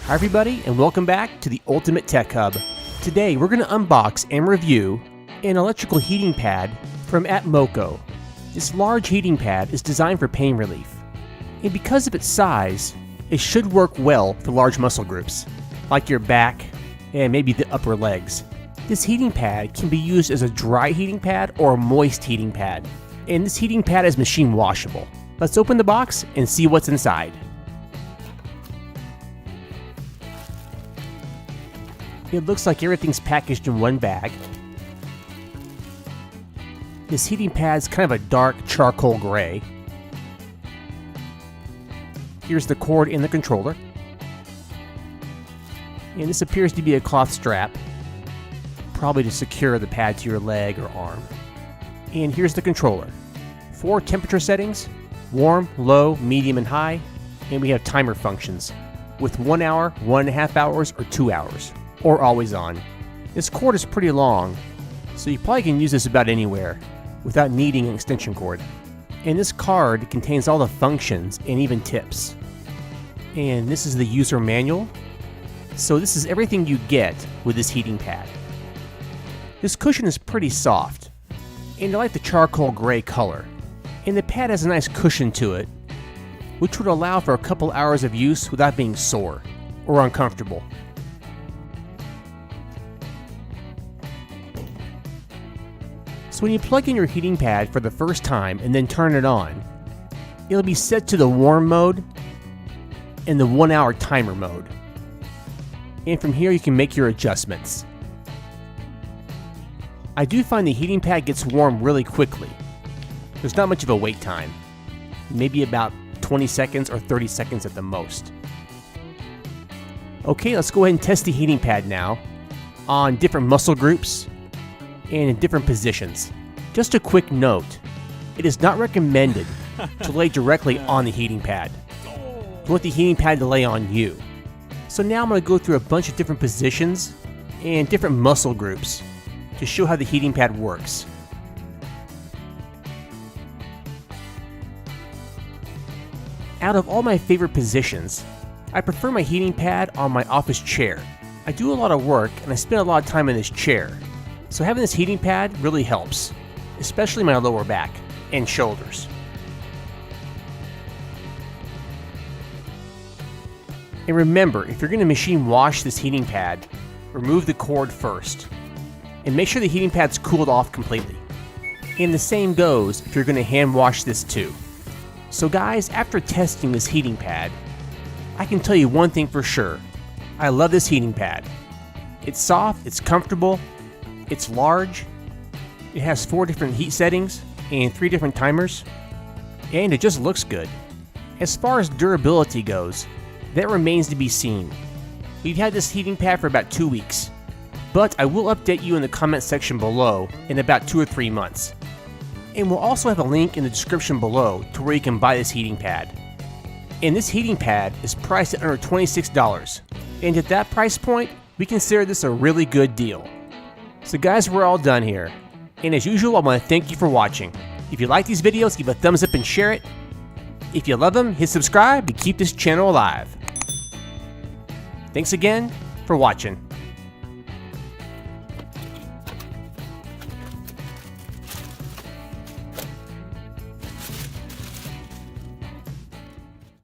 Hi everybody, and welcome back to the Ultimate Tech Hub. Today we're going to unbox and review an electrical heating pad from Atmoko. This large heating pad is designed for pain relief, and because of its size, it should work well for large muscle groups, like your back and maybe the upper legs. This heating pad can be used as a dry heating pad or a moist heating pad, and this heating pad is machine washable. Let's open the box and see what's inside. It looks like everything's packaged in one bag. This heating pad's kind of a dark charcoal gray. Here's the cord and the controller. And this appears to be a cloth strap, probably to secure the pad to your leg or arm. And here's the controller. 4 temperature settings: warm, low, medium, and high. And we have timer functions with 1 hour, 1.5 hours, or 2 hours. Or always on. This cord is pretty long, so you probably can use this about anywhere without needing an extension cord. And this card contains all the functions and even tips. And this is the user manual. So this is everything you get with this heating pad. This cushion is pretty soft, and I like the charcoal gray color. And the pad has a nice cushion to it, which would allow for a couple hours of use without being sore or uncomfortable. So when you plug in your heating pad for the first time and then turn it on, it'll be set to the warm mode and the 1 hour timer mode. And from here you can make your adjustments. I do find the heating pad gets warm really quickly. There's not much of a wait time, maybe about 20 seconds or 30 seconds at the most. Okay, let's go ahead and test the heating pad now on different muscle groups and in different positions. Just a quick note, it is not recommended to lay directly on the heating pad. You want the heating pad to lay on you. So now I'm going to go through a bunch of different positions and different muscle groups to show how the heating pad works. Out of all my favorite positions, I prefer my heating pad on my office chair. I do a lot of work and I spend a lot of time in this chair. So having this heating pad really helps, especially my lower back and shoulders. And remember, if you're going to machine wash this heating pad, remove the cord first. And make sure the heating pad's cooled off completely. And the same goes if you're going to hand wash this too. So guys, after testing this heating pad, I can tell you one thing for sure. I love this heating pad. It's soft, it's comfortable, it's large, it has 4 different heat settings and 3 different timers, and it just looks good. As far as durability goes, that remains to be seen. We've had this heating pad for about 2 weeks, but I will update you in the comment section below in about 2 or 3 months. And we'll also have a link in the description below to where you can buy this heating pad. And this heating pad is priced at under $26, and at that price point, we consider this a really good deal. So guys, we're all done here. And as usual, I want to thank you for watching. If you like these videos, give a thumbs up and share it. If you love them, hit subscribe to keep this channel alive. Thanks again for watching.